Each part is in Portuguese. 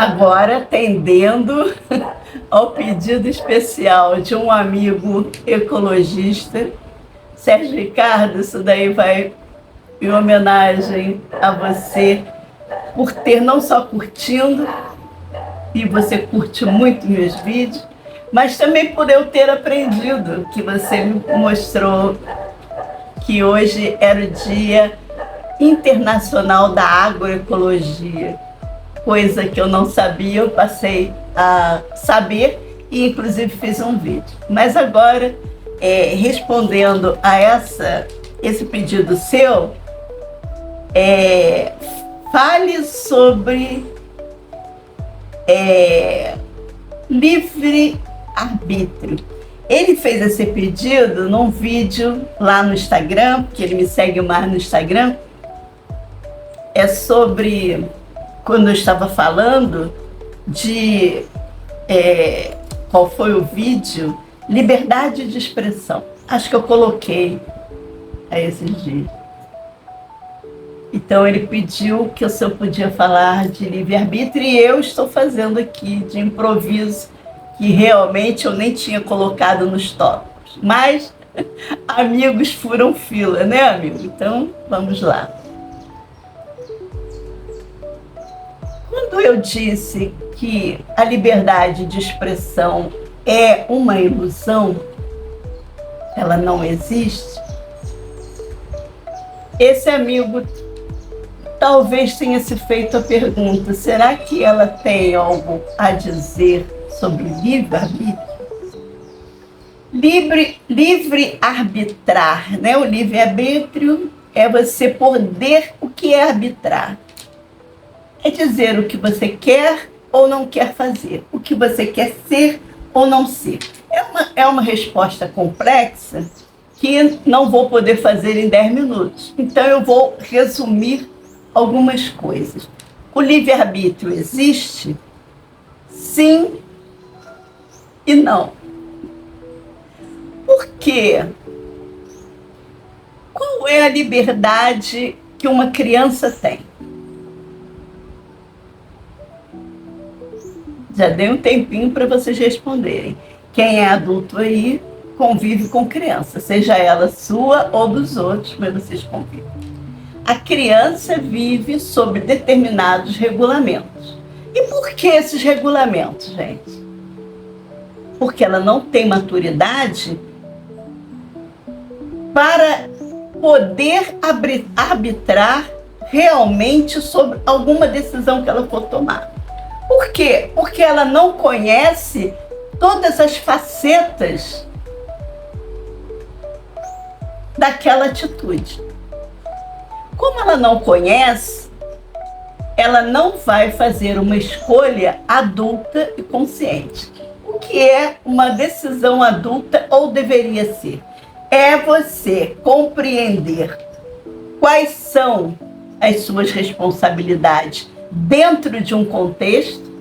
Agora, atendendo ao pedido especial de um amigo ecologista, Sérgio Ricardo, isso daí vai em homenagem a você por ter não só curtindo, e você curte muito meus vídeos, mas também por eu ter aprendido, que você me mostrou que hoje era o Dia Internacional da Agroecologia, coisa que eu não sabia, eu passei a saber e inclusive fiz um vídeo. Mas agora, respondendo a esse pedido seu, fale sobre livre-arbítrio. Ele fez esse pedido num vídeo lá no Instagram, porque ele me segue mais no Instagram. É sobre, quando eu estava falando de, qual foi o vídeo? Liberdade de expressão. Acho que eu coloquei a esses dias. Então ele pediu que eu podia falar de livre-arbítrio e eu estou fazendo aqui de improviso, que realmente eu nem tinha colocado nos tópicos. Mas amigos furam fila, né, amigo? Então vamos lá. Quando eu disse que a liberdade de expressão é uma ilusão, ela não existe, esse amigo talvez tenha se feito a pergunta: será que ela tem algo a dizer sobre livre-arbítrio? Livre-arbitrar, né? O livre-arbítrio é você poder, o que é arbitrar? É dizer o que você quer ou não quer fazer, o que você quer ser ou não ser. É uma resposta complexa que não vou poder fazer em 10 minutos. Então eu vou resumir algumas coisas. O livre-arbítrio existe? Sim e não. Por quê? Qual é a liberdade que uma criança tem? Já dei um tempinho para vocês responderem. Quem é adulto aí convive com criança, seja ela sua ou dos outros, mas vocês convivem. A criança vive sob determinados regulamentos. E por que esses regulamentos, gente? Porque ela não tem maturidade para poder arbitrar realmente sobre alguma decisão que ela for tomar. Por quê? Porque ela não conhece todas as facetas daquela atitude. Como ela não conhece, ela não vai fazer uma escolha adulta e consciente. O que é uma decisão adulta ou deveria ser? É você compreender quais são as suas responsabilidades dentro de um contexto,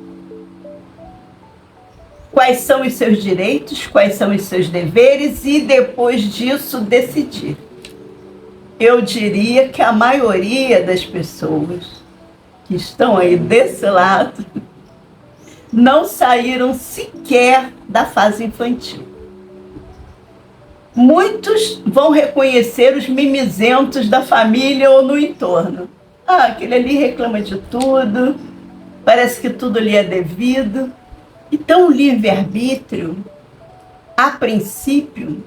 quais são os seus direitos, quais são os seus deveres e depois disso decidir. Eu diria que a maioria das pessoas que estão aí desse lado não saíram sequer da fase infantil. Muitos vão reconhecer os mimizentos da família ou no entorno. Ah, aquele ali reclama de tudo, parece que tudo lhe é devido. Então, o livre-arbítrio, a princípio,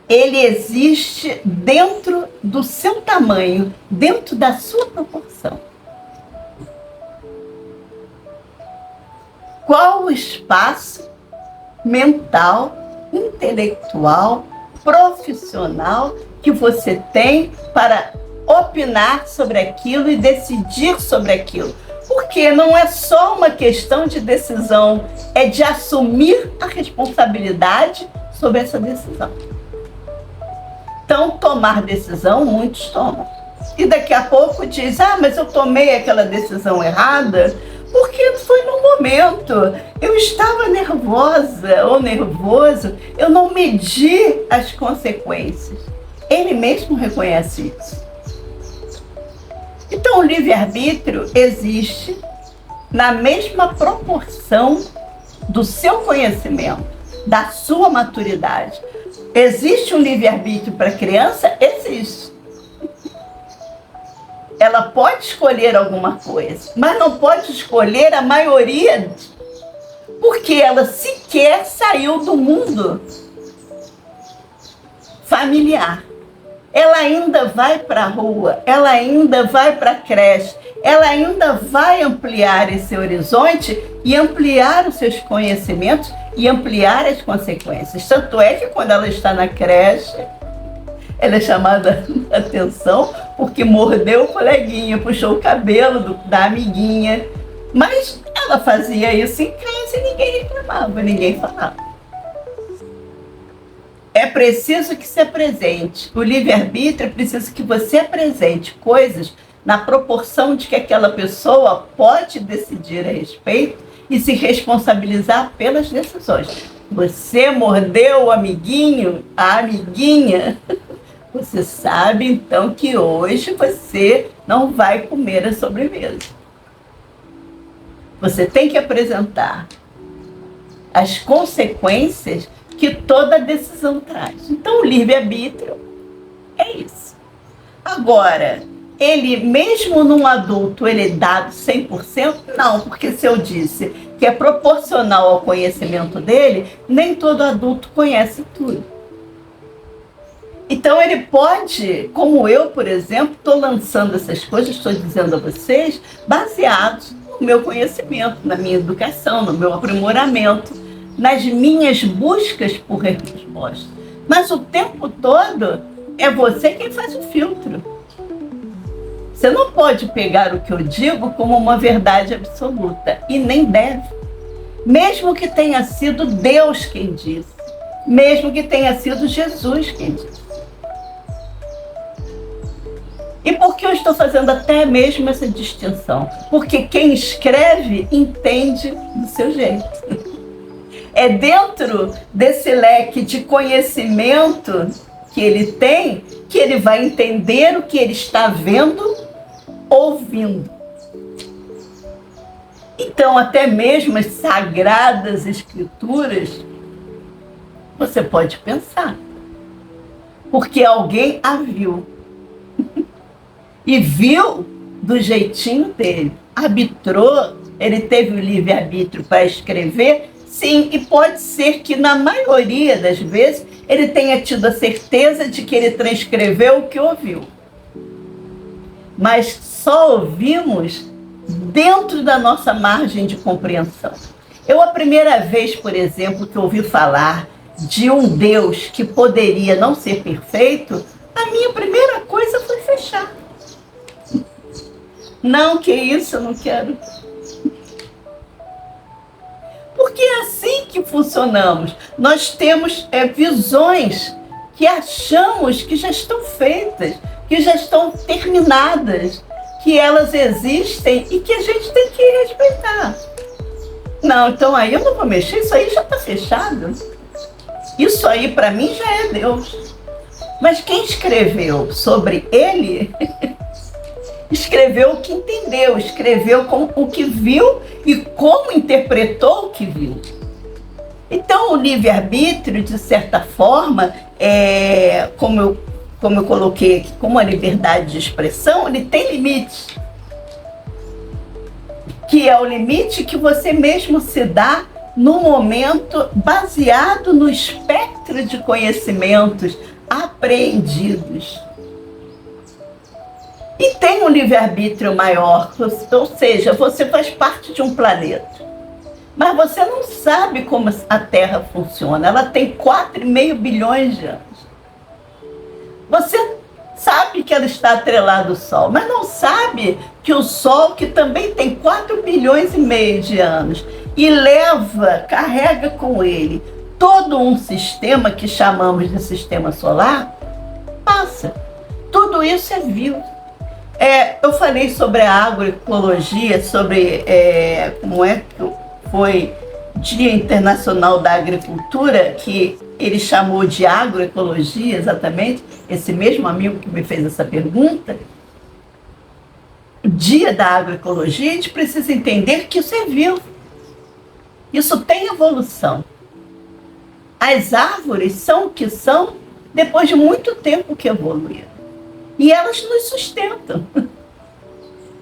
ele existe dentro do seu tamanho, dentro da sua proporção. Qual o espaço mental, intelectual, profissional que você tem para opinar sobre aquilo e decidir sobre aquilo? Porque não é só uma questão de decisão, é de assumir a responsabilidade sobre essa decisão. Então, tomar decisão, muitos tomam. E daqui a pouco diz: ah, mas eu tomei aquela decisão errada porque foi no momento. Eu estava nervosa ou nervoso, eu não medi as consequências. Ele mesmo reconhece isso. Então, o livre-arbítrio existe na mesma proporção do seu conhecimento, da sua maturidade. Existe um livre-arbítrio para a criança? Existe. Ela pode escolher alguma coisa, mas não pode escolher a maioria, porque ela sequer saiu do mundo familiar. Ela ainda vai para a rua, ela ainda vai para a creche, ela ainda vai ampliar esse horizonte e ampliar os seus conhecimentos e ampliar as consequências. Tanto é que quando ela está na creche, ela é chamada a atenção porque mordeu o coleguinha, puxou o cabelo da amiguinha. Mas ela fazia isso em casa e ninguém reclamava, ninguém falava. É preciso que se apresente. O livre-arbítrio é preciso que você apresente coisas na proporção de que aquela pessoa pode decidir a respeito e se responsabilizar pelas decisões. Você mordeu o amiguinho, a amiguinha, você sabe então que hoje você não vai comer a sobremesa. Você tem que apresentar as consequências que toda decisão traz. Então, o livre-arbítrio é isso. Agora, ele, mesmo num adulto, ele é dado 100%? Não, porque se eu disse que é proporcional ao conhecimento dele, nem todo adulto conhece tudo. Então, ele pode, como eu, por exemplo, estou lançando essas coisas, estou dizendo a vocês, baseados no meu conhecimento, na minha educação, no meu aprimoramento, nas minhas buscas por respostas. Mas o tempo todo é você quem faz o filtro. Você não pode pegar o que eu digo como uma verdade absoluta, e nem deve. Mesmo que tenha sido Deus quem disse, mesmo que tenha sido Jesus quem disse. E por que eu estou fazendo até mesmo essa distinção? Porque quem escreve entende do seu jeito. É dentro desse leque de conhecimento que ele tem que ele vai entender o que ele está vendo, ouvindo. Então, até mesmo as sagradas escrituras, você pode pensar, porque alguém a viu. E viu do jeitinho dele. Arbitrou, ele teve o livre-arbítrio para escrever. Sim, e pode ser que na maioria das vezes ele tenha tido a certeza de que ele transcreveu o que ouviu. Mas só ouvimos dentro da nossa margem de compreensão. Eu, a primeira vez, por exemplo, que ouvi falar de um Deus que poderia não ser perfeito, a minha primeira coisa foi fechar. Não, que isso, eu não quero. Porque é assim que funcionamos. Nós temos visões que achamos que já estão feitas, que já estão terminadas, que elas existem e que a gente tem que respeitar. Não, então aí eu não vou mexer, isso aí já está fechado. Isso aí para mim já é Deus. Mas quem escreveu sobre ele... escreveu o que entendeu, escreveu o que viu e como interpretou o que viu. Então, o livre-arbítrio, de certa forma, como eu coloquei aqui, como a liberdade de expressão, ele tem limites. Que é o limite que você mesmo se dá no momento baseado no espectro de conhecimentos apreendidos. E tem um livre-arbítrio maior, ou seja, você faz parte de um planeta. Mas você não sabe como a Terra funciona. Ela tem 4,5 bilhões de anos. Você sabe que ela está atrelada ao Sol, mas não sabe que o Sol, que também tem 4,5 bilhões de anos, e carrega com ele todo um sistema que chamamos de sistema solar, passa. Tudo isso é vivo. Eu falei sobre a agroecologia, sobre como é que foi Dia Internacional da Agricultura, que ele chamou de agroecologia, exatamente, esse mesmo amigo que me fez essa pergunta. Dia da Agroecologia, a gente precisa entender que isso é vivo. Isso tem evolução. As árvores são o que são depois de muito tempo que evoluíram. E elas nos sustentam.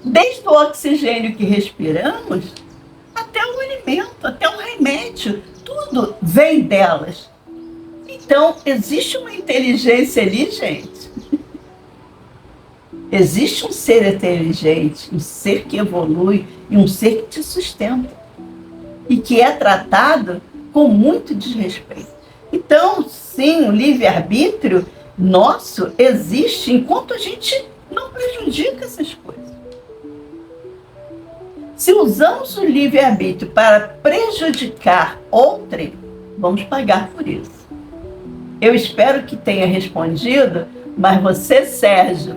Desde o oxigênio que respiramos, até o alimento, até o remédio, tudo vem delas. Então, existe uma inteligência ali, gente. Existe um ser inteligente, um ser que evolui e um ser que te sustenta. E que é tratado com muito desrespeito. Então, sim, o livre-arbítrio nosso existe enquanto a gente não prejudica essas coisas. Se usamos o livre-arbítrio para prejudicar outrem, vamos pagar por isso. Eu espero que tenha respondido, mas você, Sérgio,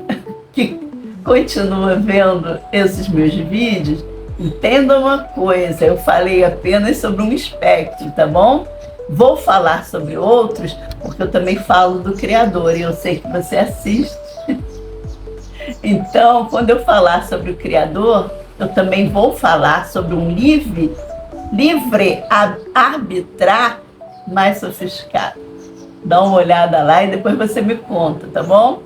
que continua vendo esses meus vídeos, entenda uma coisa, eu falei apenas sobre um espectro, tá bom? Vou falar sobre outros, porque eu também falo do Criador, e eu sei que você assiste. Então, quando eu falar sobre o Criador, eu também vou falar sobre um livre arbitrar mais sofisticado. Dá uma olhada lá e depois você me conta, tá bom?